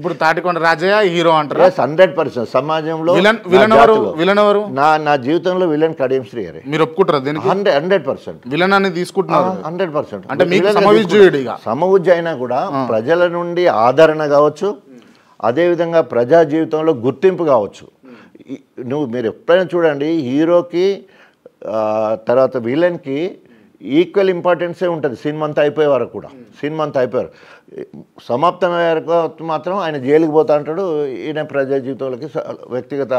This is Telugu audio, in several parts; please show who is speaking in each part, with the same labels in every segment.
Speaker 1: ఇప్పుడు తాటికొండ రాజయ్య హీరో అంటారు.
Speaker 2: 100% సమాజంలో
Speaker 1: నా
Speaker 2: జీవితంలో విలన్ కడియం శ్రీ గారే.
Speaker 1: మీరు ఒప్పుకుంటారా దీనికి?
Speaker 2: 100%
Speaker 1: విలన్ అని తీసుకుంటున్నారు.
Speaker 2: 100%.
Speaker 1: అంటే మీకు
Speaker 2: సమవుజ్జు అయినా కూడా ప్రజల నుండి ఆదరణ కావచ్చు, అదేవిధంగా ప్రజా జీవితంలో గుర్తింపు కావచ్చు. మీరు ఎప్పుడైనా చూడండి, హీరోకి తర్వాత విలన్కి ఈక్వల్ ఇంపార్టెన్సే ఉంటుంది సినిమా అంతా అయిపోయే వరకు కూడా. సినిమా అంతా అయిపోయారు, సమాప్తమయ్యే వరకు మాత్రం ఆయన జైలుకి పోతా అంటాడు, ఈయన ప్రజా జీవితంలోకి వ్యక్తిగత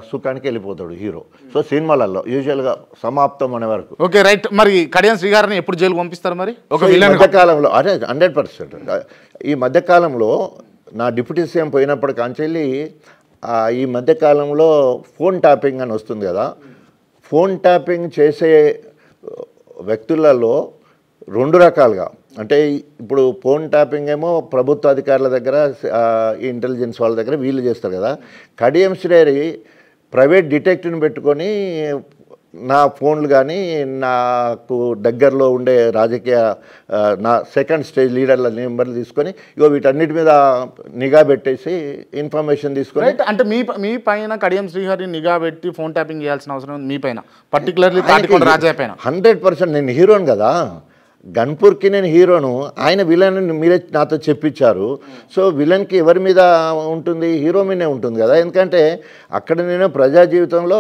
Speaker 2: సుఖానికి వెళ్ళిపోతాడు హీరో. సో సినిమాలలో యూజువల్గా సమాప్తం అనే వరకు.
Speaker 1: Okay right. మరి కడియం శ్రీ గారిని ఎప్పుడు జైలుకి పంపిస్తారు మరి?
Speaker 2: మధ్యకాలంలో అదే 100%. ఈ మధ్యకాలంలో నా డిప్యూటీ సీఎం పోయినప్పటి కాంచెల్లి ఈ మధ్యకాలంలో ఫోన్ ట్యాపింగ్ అని వస్తుంది కదా, ఫోన్ ట్యాపింగ్ చేసే వ్యక్తులలో 2 రకాలుగా, అంటే ఇప్పుడు ఫోన్ ట్యాపింగ్ ఏమో ప్రభుత్వ అధికారుల దగ్గర, ఇంటెలిజెన్స్ వాళ్ళ దగ్గర వీళ్ళు చేస్తారు కదా. కడియం శ్రీ ప్రైవేట్ డిటెక్టివ్ని పెట్టుకొని నా ఫోన్లు కానీ నాకు దగ్గరలో ఉండే రాజకీయ నా సెకండ్ స్టేజ్ లీడర్ల నెంబర్లు తీసుకొని ఇగో వీటన్నిటి మీద నిఘా పెట్టేసి ఇన్ఫర్మేషన్ తీసుకొని.
Speaker 1: అంటే మీ పైన కడియం శ్రీహరి నిఘా పెట్టి ఫోన్ ట్యాపింగ్ చేయాల్సిన అవసరం మీ పైన, పర్టికులర్లీ తాటికొండ రాజయ్య పైన?
Speaker 2: 100%. నేను హీరోను కదా, గన్పూర్కి నేను హీరోను, ఆయన విలన్ మీరే నాతో చెప్పించారు. సో విలన్కి ఎవరి మీద ఉంటుంది? హీరో మీదే ఉంటుంది కదా. ఎందుకంటే అక్కడ నేను ప్రజా జీవితంలో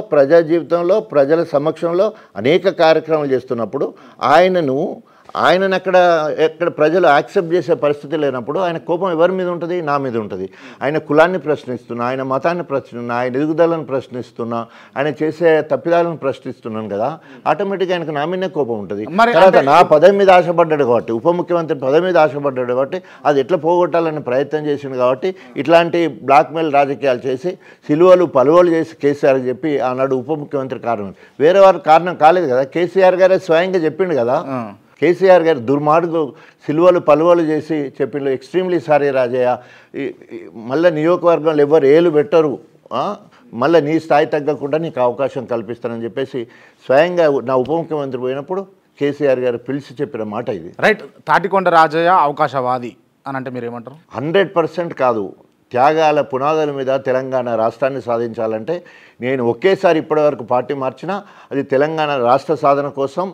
Speaker 2: ప్రజల సమక్షంలో అనేక కార్యక్రమాలు చేస్తున్నప్పుడు ఆయనను ఎక్కడ ప్రజలు యాక్సెప్ట్ చేసే పరిస్థితి లేనప్పుడు ఆయన కోపం ఎవరి మీద ఉంటుంది? నా మీద ఉంటుంది. ఆయన కులాన్ని ప్రశ్నిస్తున్నా, ఆయన మతాన్ని ప్రశ్నిస్తున్నా, ఆయన ఎదుగుదలను ప్రశ్నిస్తున్నా, ఆయన చేసే తప్పిదాలను ప్రశ్నిస్తున్నాను కదా, ఆటోమేటిక్గా ఆయనకు నా మీదనే కోపం ఉంటుంది. తర్వాత నా పదవి మీద ఆశపడ్డాడు కాబట్టి, ఉప ముఖ్యమంత్రి పదవి మీద ఆశపడ్డాడు కాబట్టి, అది ఎట్లా పోగొట్టాలని ప్రయత్నం చేసింది కాబట్టి ఇట్లాంటి బ్లాక్మెయిల్ రాజకీయాలు చేసి సిలువలు పలువలు చేసి కేసీఆర్ చెప్పి ఆనాడు ఉప ముఖ్యమంత్రి కారణం. వేరే వారు కారణం కాలేదు కదా, కేసీఆర్ గారే స్వయంగా చెప్పిండు కదా. కేసీఆర్ గారు దుర్మార్గు సిలువలు పలువలు చేసి చెప్పిండు, ఎక్స్ట్రీమ్లీ సారీ రాజయ్య, మళ్ళీ నియోజకవర్గంలో ఎవరు ఏలు పెట్టరు, మళ్ళీ నీ స్థాయి తగ్గకుండా నీకు అవకాశం కల్పిస్తానని చెప్పేసి స్వయంగా నా ఉప ముఖ్యమంత్రి పోయినప్పుడు కేసీఆర్ గారు పిలిచి చెప్పిన మాట ఇది.
Speaker 1: రైట్. తాటికొండ రాజయ్య అవకాశవాది అని అంటే మీరు ఏమంటారు?
Speaker 2: 100% కాదు. త్యాగాల పునాదుల మీద తెలంగాణ రాష్ట్రాన్ని సాధించాలంటే నేను ఒకేసారి ఇప్పటివరకు పార్టీ మార్చినా అది తెలంగాణ రాష్ట్ర సాధన కోసం,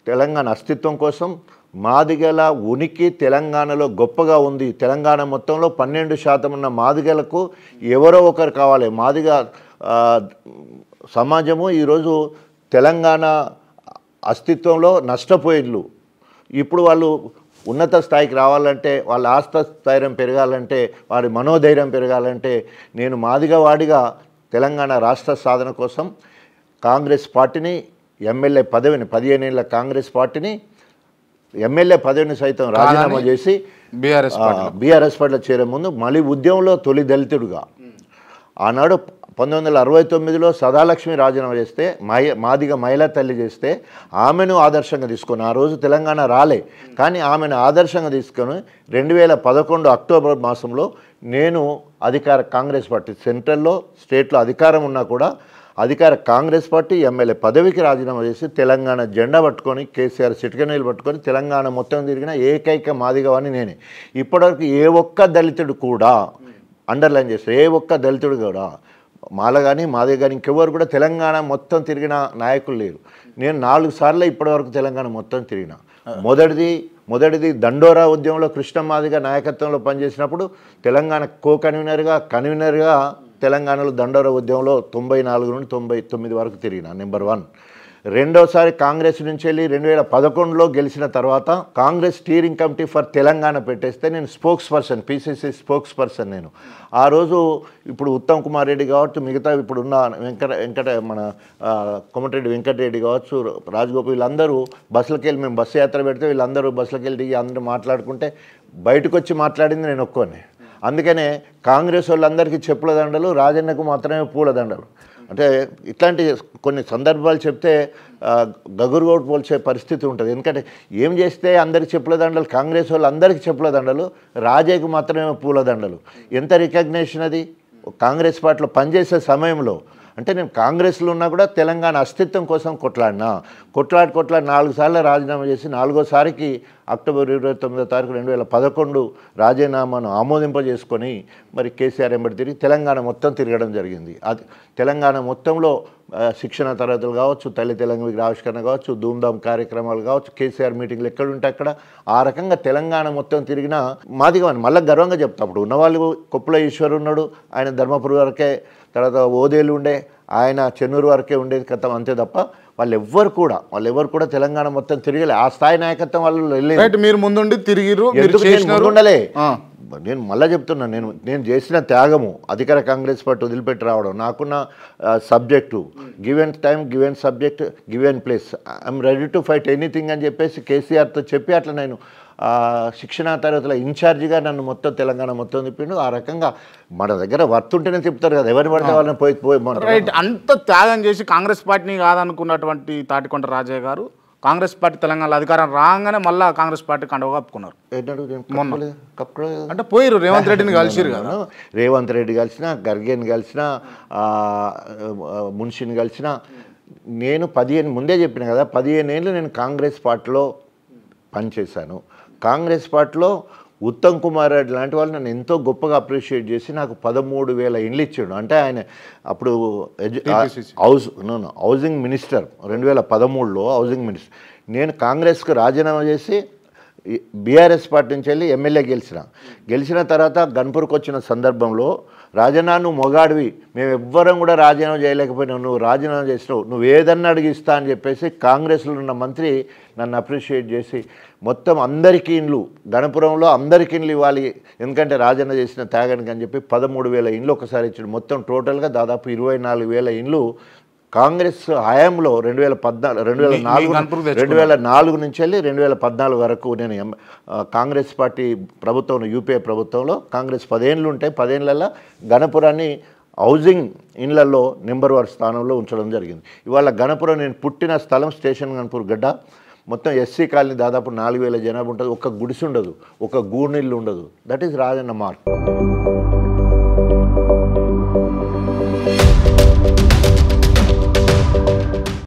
Speaker 2: తెలంగాణ అస్తిత్వం కోసం. మాదిగల ఉనికి తెలంగాణలో గొప్పగా ఉంది. తెలంగాణ మొత్తంలో 12% ఉన్న మాదిగలకు ఎవరో ఒకరు కావాలి. మాదిగ సమాజము ఈరోజు తెలంగాణ అస్తిత్వంలో నష్టపోయిళ్ళు. ఇప్పుడు వాళ్ళు ఉన్నత స్థాయికి రావాలంటే, వాళ్ళ ఆత్మస్థైర్యం పెరగాలంటే, వారి మనోధైర్యం పెరగాలంటే నేను మాదిగవాడిగా తెలంగాణ రాష్ట్ర సాధన కోసం కాంగ్రెస్ పార్టీని, ఎమ్మెల్యే పదవిని, 15 ఏళ్ళ కాంగ్రెస్ పార్టీని, ఎమ్మెల్యే పదవిని సైతం రాజీనామా చేసి బీఆర్ఎస్ పార్టీలో చేరే ముందు మళ్ళీ ఉద్యమంలో తొలి దళితుడుగా ఆనాడు 1969లో సదాలక్ష్మి రాజీనామా చేస్తే, మాదిగ మహిళా తల్లి చేస్తే ఆమెను ఆదర్శంగా తీసుకొని, ఆ రోజు తెలంగాణ రాలే కానీ ఆమెను ఆదర్శంగా తీసుకొని 2011 అక్టోబర్ మాసంలో నేను అధికార కాంగ్రెస్ పార్టీ, సెంట్రల్లో స్టేట్లో అధికారం ఉన్నా కూడా అధికార కాంగ్రెస్ పార్టీ ఎమ్మెల్యే పదవికి రాజీనామా చేసి తెలంగాణ జెండా పట్టుకొని, కేసీఆర్ చిటికెనీళ్ళు పట్టుకొని తెలంగాణ మొత్తం తిరిగిన ఏకైక మాదిగవాణి నేనే. ఇప్పటివరకు ఏ ఒక్క దళితుడు కూడా, అండర్లైన్ చేస్తారు, ఏ ఒక్క దళితుడు కూడా, మాల కానీ మాదే కానీ ఇంకెవరు కూడా తెలంగాణ మొత్తం తిరిగిన నాయకులు లేరు. నేను 4 సార్లు ఇప్పటివరకు తెలంగాణ మొత్తం తిరిగిన. మొదటిది దండోరా ఉద్యమంలో కృష్ణ మాదిగ నాయకత్వంలో పనిచేసినప్పుడు తెలంగాణ కన్వీనర్గా తెలంగాణలో దండోరా ఉద్యమంలో 94 నుండి 99 వరకు తిరిగిన, నెంబర్ 1. రెండోసారి కాంగ్రెస్ నుంచి వెళ్ళి 2011లో గెలిచిన తర్వాత Congress steering committee for Telangana పెట్టేస్తే నేను spokes person, PCC spokes person నేను. ఆ రోజు ఇప్పుడు ఉత్తమ్ కుమార్ రెడ్డి కావచ్చు, మిగతా ఇప్పుడున్న మన కోమటిరెడ్డి వెంకటరెడ్డి కావచ్చు, రాజగోపాల్, వీళ్ళందరూ బస్సులకి వెళ్ళి, మేము బస్సు యాత్ర పెడితే వీళ్ళందరూ బస్సులకి వెళ్ళి దిగి అందరూ మాట్లాడుకుంటే బయటకు వచ్చి మాట్లాడింది నేను ఒక్కోనే. అందుకనే కాంగ్రెస్ వాళ్ళందరికీ చెప్పుల దండలు, రాజన్నకు మాత్రమే పూల దండలు. అంటే ఇట్లాంటి కొన్ని సందర్భాలు చెప్తే గగురుగోడు పోల్చే పరిస్థితి ఉంటుంది. ఎందుకంటే ఏం చేస్తే అందరికి చెప్పుల దండలు, కాంగ్రెస్ వాళ్ళు అందరికీ చెప్పుల దండలు, రాజయ్యకు మాత్రమే పూల దండలు. ఎంత రికగ్నేషన్ అది కాంగ్రెస్ పార్టీలో పనిచేసే సమయంలో. అంటే నేను కాంగ్రెస్లో ఉన్నా కూడా తెలంగాణ అస్తిత్వం కోసం కొట్లాడి 4 సార్లు రాజీనామా చేసి 4వ సారికి అక్టోబర్ 29వ తారీఖు 2011 రాజీనామాను ఆమోదింపజేసుకొని మరి కేసీఆర్ ఎంబడి తిరిగి తెలంగాణ మొత్తం తిరగడం జరిగింది. అది తెలంగాణ మొత్తంలో శిక్షణ తరగతులు కావచ్చు, తల్లి తెలంగాణ ఆవిష్కరణ కావచ్చు, ధూమ్ధామ్ కార్యక్రమాలు కావచ్చు, కేసీఆర్ మీటింగ్లు ఎక్కడుంటే అక్కడ ఆ రకంగా తెలంగాణ మొత్తం తిరిగినా మాదిగా మళ్ళీ గర్వంగా చెప్తా. అప్పుడు ఉన్నవాళ్ళు కొప్పుల ఈశ్వర్ ఉన్నాడు, ఆయన ధర్మపురి వరకే, తర్వాత ఓదేలు ఉండే, ఆయన చెన్నూరు వరకే ఉండేది కథం, అంతే తప్ప వాళ్ళు ఎవ్వరు కూడా తెలంగాణ మొత్తం తిరగలే. ఆ స్థాయి నాయకత్వం వాళ్ళు వెళ్ళలేదు.
Speaker 1: మీరు ముందుండి తిరిగిరు,
Speaker 2: ఉండలే. నేను మళ్ళీ చెప్తున్నా, నేను చేసిన త్యాగము అధికార కాంగ్రెస్ పార్టీ వదిలిపెట్టి రావడం, నాకున్న subject given time, given subject, given place, I'm ready to fight anything అని చెప్పేసి కేసీఆర్తో చెప్పి అట్లా నేను శిక్షణా తరగతుల ఇన్ఛార్జిగా నన్ను మొత్తం తెలంగాణ మొత్తం తిప్పిండు. ఆ రకంగా మన దగ్గర వర్త్ ఉంటేనే తిప్పుతారు కదా, ఎవరిని పడితే వాళ్ళని పోయి
Speaker 1: రైట్. అంత త్యాగం చేసి కాంగ్రెస్ పార్టీని కాదనుకున్నటువంటి తాటికొండ రాజయ్య గారు కాంగ్రెస్ పార్టీ తెలంగాణలో అధికారం రాగానే మళ్ళీ కాంగ్రెస్ పార్టీ కండువ కప్పుకున్నారు. అంటే పోయిరు రేవంత్ రెడ్డిని కలిసిరు కదా.
Speaker 2: రేవంత్ రెడ్డి కలిసిన, గర్గేని కలిసిన, మున్షిని కలిసిన. నేను 15 ముందే చెప్పిన కదా, 15 ఏళ్ళు నేను కాంగ్రెస్ పార్టీలో పనిచేశాను. కాంగ్రెస్ పార్టీలో ఉత్తమ్ కుమార్ రెడ్డి లాంటి వాళ్ళు నన్ను ఎంతో గొప్పగా అప్రిషియేట్ చేసి నాకు 13,000 ఇండ్లు ఇచ్చాడు. అంటే ఆయన అప్పుడు హౌసింగ్ మినిస్టర్ 2013లో హౌసింగ్ మినిస్టర్. నేను కాంగ్రెస్కు రాజీనామా చేసి బీఆర్ఎస్ పార్టీ నుంచి వెళ్ళి ఎమ్మెల్యే గెలిచిన తర్వాత గన్పూర్కి వచ్చిన సందర్భంలో, రాజన్న నువ్వు మొగాడివి, మేము ఎవ్వరం కూడా రాజీనామా చేయలేకపోయినావు, నువ్వు రాజీనామా చేసినావు, నువ్వు ఏదన్నా అడిగిస్తా అని చెప్పేసి కాంగ్రెస్లో ఉన్న మంత్రి నన్ను అప్రిషియేట్ చేసి మొత్తం అందరికీ ఇండ్లు, గణపురంలో అందరికీ ఇండ్లు ఇవ్వాలి ఎందుకంటే రాజన్న చేసిన త్యాగానికి అని చెప్పి 13,000 ఇండ్లు ఒకసారి ఇచ్చాడు. మొత్తం టోటల్గా దాదాపు 24,000 ఇండ్లు కాంగ్రెస్ హయాంలో 2004 నుంచి వెళ్ళి 2014 వరకు నేను కాంగ్రెస్ పార్టీ ప్రభుత్వం, యూపీఏ ప్రభుత్వంలో కాంగ్రెస్ 10 ఏళ్ళు ఉంటే 10 ఏళ్ళల్లో గణపురాన్ని హౌసింగ్ ఇళ్లలో నెంబర్ 1 స్థానంలో ఉంచడం జరిగింది. ఇవాళ గణపురం నేను పుట్టిన స్థలం స్టేషన్ గణపూర్ గడ్డ, మొత్తం ఎస్సీ కాలనీ దాదాపు 4,000 జనాభా ఉంటుంది. ఒక గుడిసి ఉండదు, ఒక గూడినిల్లు ఉండదు. That is Rajanna mark.